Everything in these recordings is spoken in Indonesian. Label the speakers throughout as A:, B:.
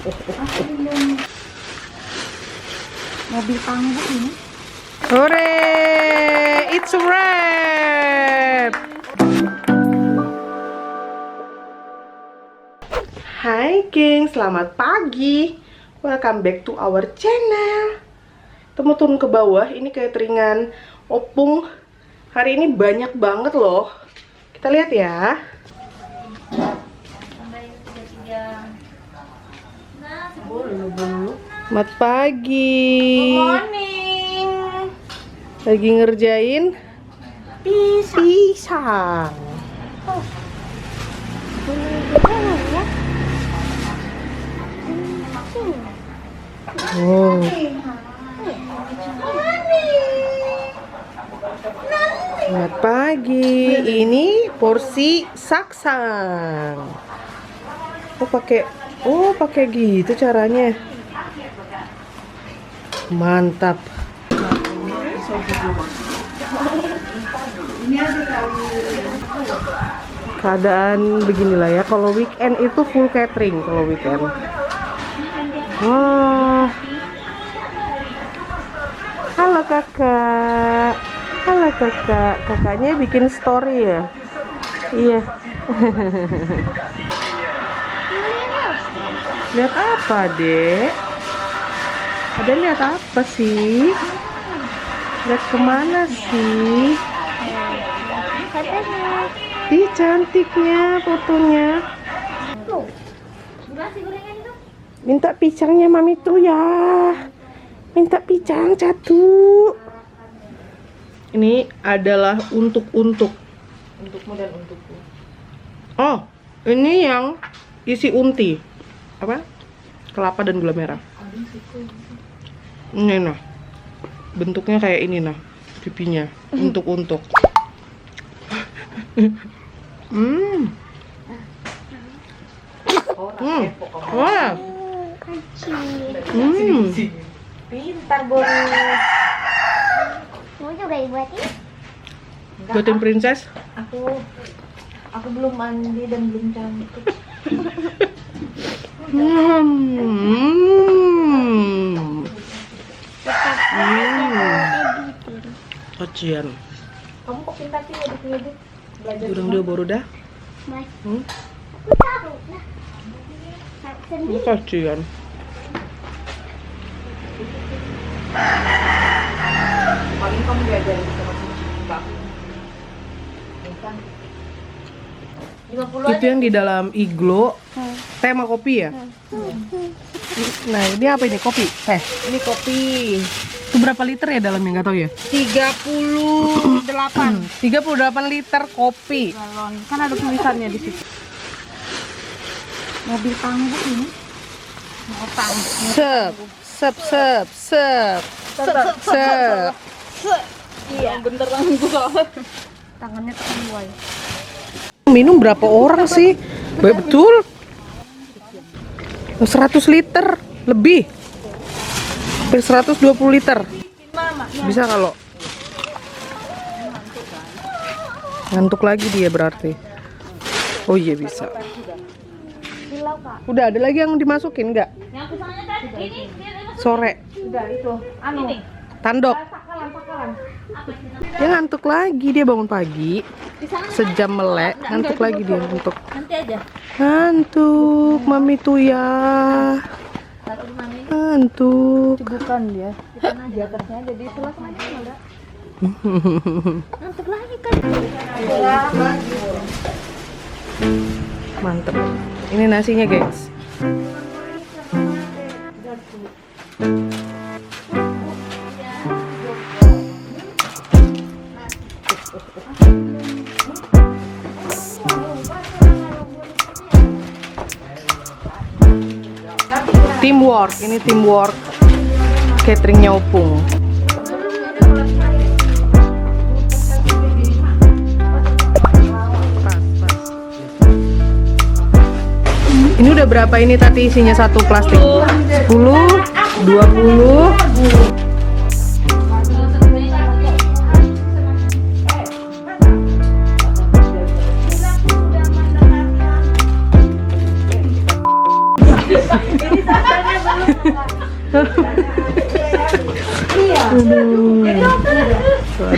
A: Mobil panggung ini.
B: Hore, it's a wrap. Hai geng, selamat pagi. Welcome back to our channel. Temu turun ke bawah, ini cateringan Opung. Hari ini banyak banget loh. Kita lihat ya. Selamat pagi.
A: Good morning.
B: Lagi ngerjain pisang. Oh. Selamat pagi. Ini porsi saksang. Pakai gitu caranya. Mantap. Keadaan beginilah ya. Kalau weekend itu full catering kalau weekend. Wah. Halo kakak. Halo kakak. Kakaknya bikin story ya? Iya. Lihat apa, Dek? Ada lihat apa sih? Lihat kemana sih? Ih, cantiknya fotonya. Minta pisangnya mami tuh ya. Minta pisang satu. Ini adalah untuk-mu dan untukku. Oh, ini yang isi unti. Apa? Kelapa dan gula merah. Ini nah. Bentuknya kayak ini nah, pipinya. Untuk. Wah.
A: Pintar Boris. Mau juga dibuatin?
B: Buatin princess?
A: Aku belum mandi dan belum cantik.
B: Kacian.
A: Kamu kok pintar sih ngedit-ngedit? Belajar
B: Udang dia baru dah.
A: Aku tahu. Nah. Sendiri.
B: Kacian.
A: Paling kamu diajarin sama Mbak.
B: Itu yang di dalam iglo teh sama kopi ya. Nah ini apa ini, kopi teh?
A: Ini kopi
B: Itu berapa liter ya dalamnya, nggak tahu ya?
A: 38
B: 38 liter kopi.
A: galon. Kan ada tulisannya di situ. Mobil panggung ini.
B: Sep.
A: Iya, bentar tanganku soalnya. Tangannya tekan buai.
B: Minum berapa orang sih? Betul 100 liter lebih, hampir 120 liter bisa. Kalau ngantuk lagi dia berarti. Oh iya bisa. Udah ada lagi yang dimasukin nggak? Sore
A: Udah itu.
B: tandok. Dia ngantuk lagi, dia bangun pagi sejam melek, ngantuk lagi dia ngantuk.
A: Nanti aja.
B: Ngantuk, mami tuh ya.
A: Taruh di mana ini?
B: Ngantuk.
A: Bukan dia. Di atasnya jadi selesai ada. Ngantuk lagi kan.
B: Mantep. Ini nasinya, guys. Teamwork, ini teamwork cateringnya Opung. Ini udah berapa ini Tati isinya satu plastik? 10, 20.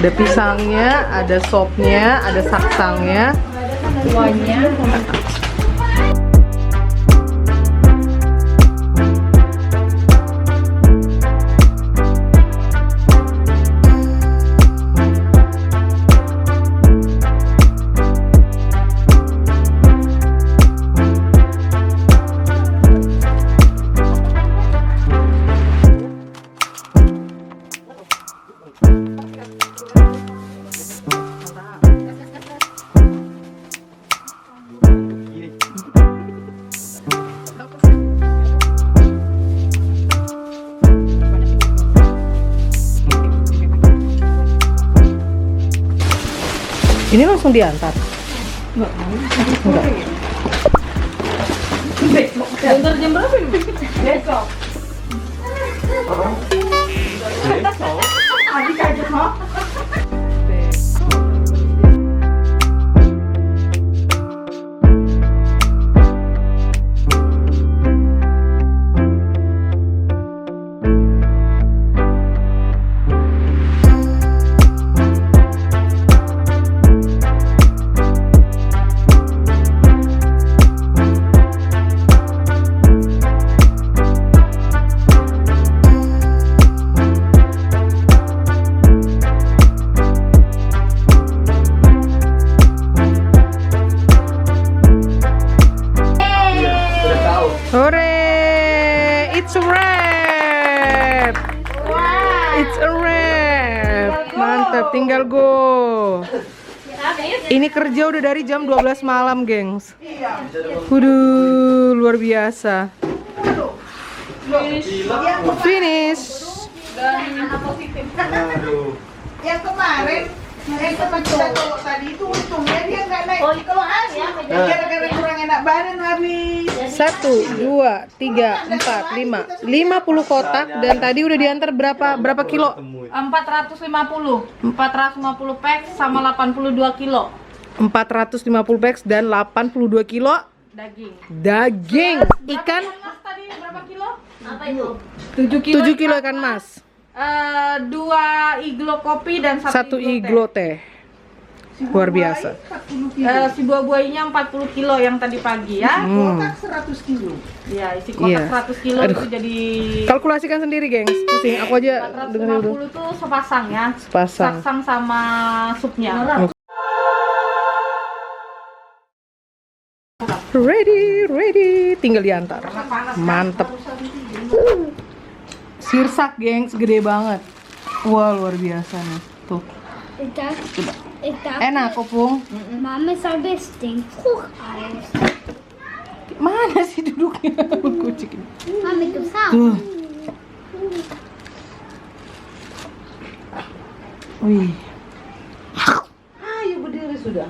B: Ada pisangnya, ada sopnya, ada saksangnya,
A: Kuahnya.
B: Ini langsung diantar. Enggak.
A: Diantar jam berapa ini? Besok.
B: Adik aja mau. Hore! It's a wrap! It's a wrap! Mantap, tinggal go! Ini kerja udah dari jam 12 malam, gengs. Waduh, luar biasa. Finish!
C: Yang kemarin teman kita cowok tadi itu untungnya dia nggak naik.
A: Oh, itu ya.
C: Gara-gara kurang enak badan habis.
B: 1, 2, 3, 4, 5 50 kotak dan tadi udah diantar berapa kilo?
A: 450 pack sama 82 kilo
B: 450 packs dan 82 kilo
A: daging.
B: Ikan
A: Mas tadi berapa kilo? Apa itu?
B: 7 kilo ikan mas,
A: 2 iglo kopi dan 1
B: 1 iglo teh. Luar biasa.
A: Si buah-buahinya 40 kilo yang tadi pagi ya.
C: Kotak 100 kilo.
A: Iya, isi kotak
B: Iya.
A: 100 kilo
B: Aduh.
A: itu jadi
B: Kalkulasikan sendiri, gengs. Pusing, aku aja dengerin dulu.
A: 450 tuh sepasang ya.
B: Sepasang.
A: Saksang sama supnya.
B: Ready, tinggal diantar. Mantep. Sirsak, gengs, gede banget. Wah, luar biasa nih. Tuh. Enak, Kopung.
D: Mama is beste. Vroeg alles.
B: Mana sih duduknya? Kucing ini.
D: Mama, ik heb saus.
B: Tuh. Wih.
C: Ayo berdiri sudah.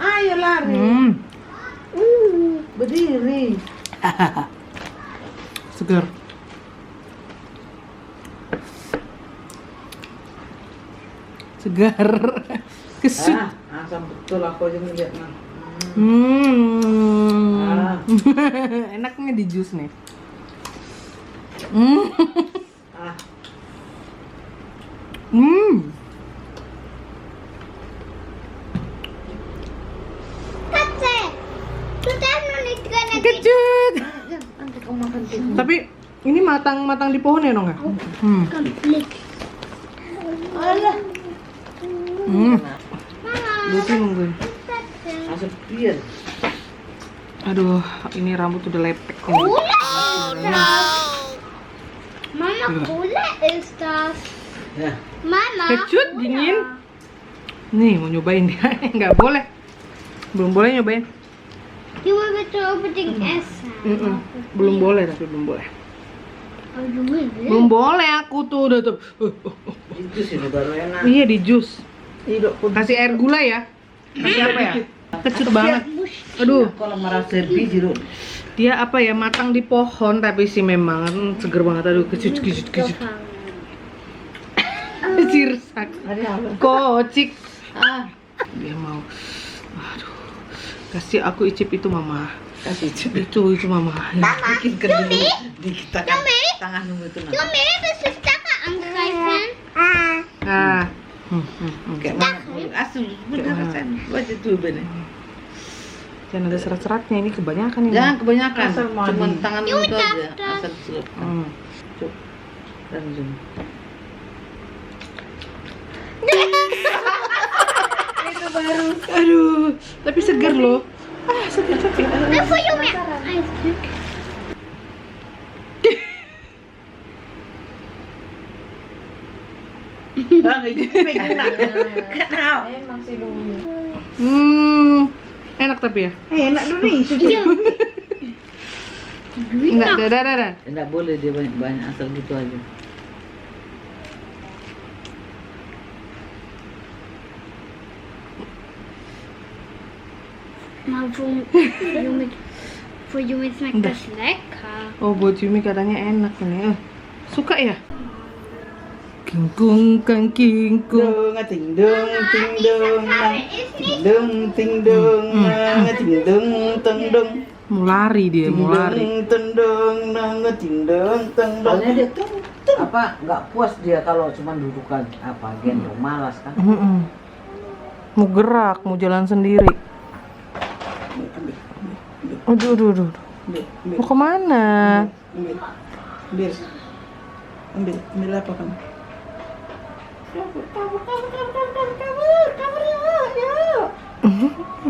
C: Ayo lari. Berdiri.
B: Segar. Segar. Kesut.
C: Asam betul aku aja ngeliat nah.
B: Enaknya di jus nih.
C: Ah.
D: Katze. Doe daar nog niet kunnen.
B: Kecut.
C: Nanti kamu makan tikus.
B: Tapi ini matang di pohon ya, Nong ya?
D: Kan blik.
C: Alah.
B: Lucu nungguin.
C: Asam biar.
B: Aduh, ini rambut udah lepek ini.
D: Mama, cola is dat.
C: Ya.
D: Mama.
B: Kecut dingin. Nih mau nyobain dia. Nggak boleh. Belum boleh nyobain.
D: Je moet het opening essen.
B: Belum boleh, tapi belum boleh.
D: Oh, je moet het.
B: Belum boleh aku tuh udah tuh.
C: Itu sih baru enak.
B: Iya di jus.
C: Hidup pun.
B: Kasih air gula ya. Kasih apa ya? Kecut banget. Aduh,
C: Kalau merasa biji lu.
B: dia apa ya, matang di pohon tapi sih memang seger banget. Aduh, kecut. Sirsak. Kocik. Dia mau. Aduh. Kasih aku icip itu, Mama.
C: Kasih
B: Itu Mama.
C: bikin kedua di kita kan tangan itu nah.
D: Wil meer even zijn stekker aangrijpen?
B: Nah,
C: Kayak mana? Asal bener kan. Baca tuh bener.
B: Jangan ada serat-seratnya, ini kebanyakan ini.
C: Jangan kebanyakan.
B: Asal mandi.
C: Cuma tangan itu aja. Asal celup. Cuk. Dan zoom.
B: Itu baru. Aduh, tapi segar loh. Ah, segar.
D: Dan voor jou meer.
C: Bang, itu pegang nak. Kenapa?
B: Enak tapi ya?
C: Enak dulu nih.
B: Enggak, dah.
C: Enggak boleh dia banyak asal gitu aja.
D: Maar voor Yumi smaakt best lekker.
B: Oh, buat Yumi katanya enak ini. Suka ya? Kingkung, kingkung.
C: Ting dong, ting dong, ting dong, ting dong, ting dong, ting dong.
B: Mau lari dia, mau lari.
C: Ting dong. Soalnya dia tuh apa nggak puas dia kalau cuma duduk aja apa gendong malas kan.
B: Mau gerak, mau jalan sendiri. Aduh. Mau kemana?
C: Ambil apa kamu?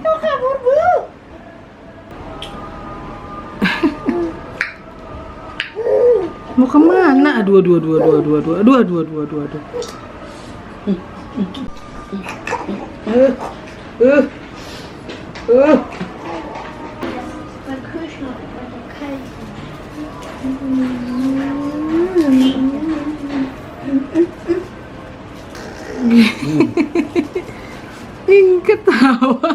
C: Kabur bu.
B: Mau kemana? Aduh. Ing ketawa.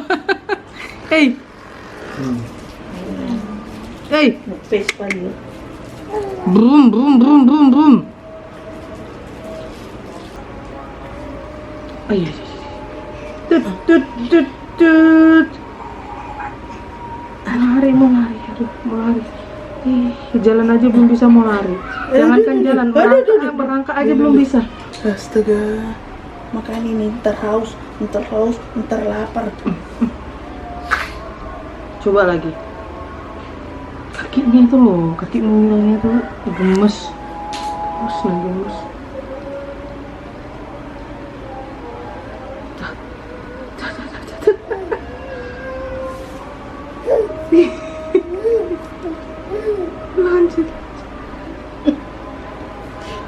B: Hey.
C: Face paling.
B: Brum. Oh iya. Tut. Mau lari. Ih, jalan aja belum bisa mau lari. Jangankan jalan, merangkak aja belum bisa.
C: Astaga. Makanya ini ntar haus, ntar lapar.
B: Coba lagi. Kakinya itu loh, kaki mungilnya tuh gemes. Gemes. Lanjut.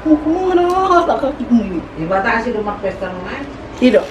C: Mau kemana? Tak kakimu ini.
E: Dibatasi rumah pesta main.
C: Hidup.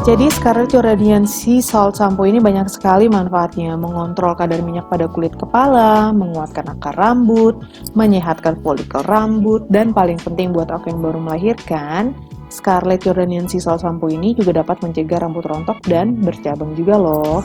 B: Jadi Scarlett Jordanian Sea Salt Shampoo ini banyak sekali manfaatnya, mengontrol kadar minyak pada kulit kepala, menguatkan akar rambut, menyehatkan folikel rambut, dan paling penting buat aku yang baru melahirkan, Scarlett Jordanian Sea Salt Shampoo ini juga dapat mencegah rambut rontok dan bercabang juga loh.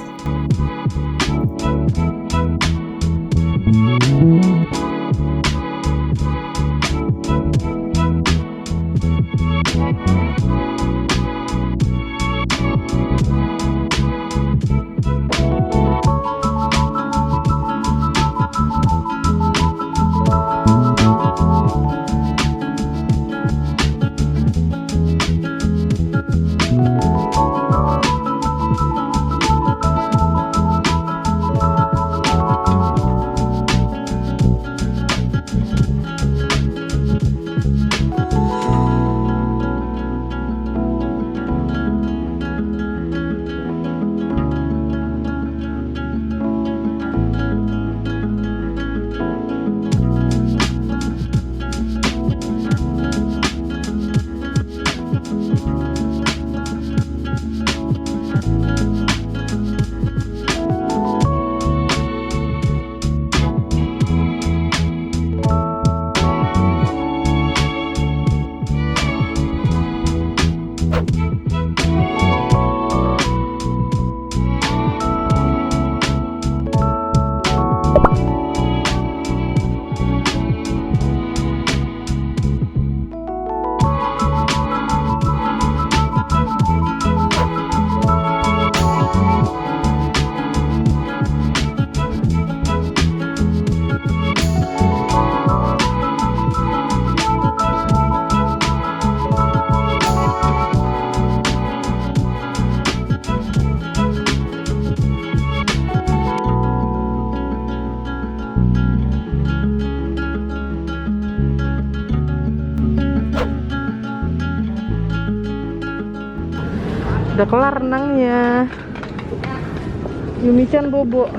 B: Udah kelar renangnya. Yumi-chan bobo.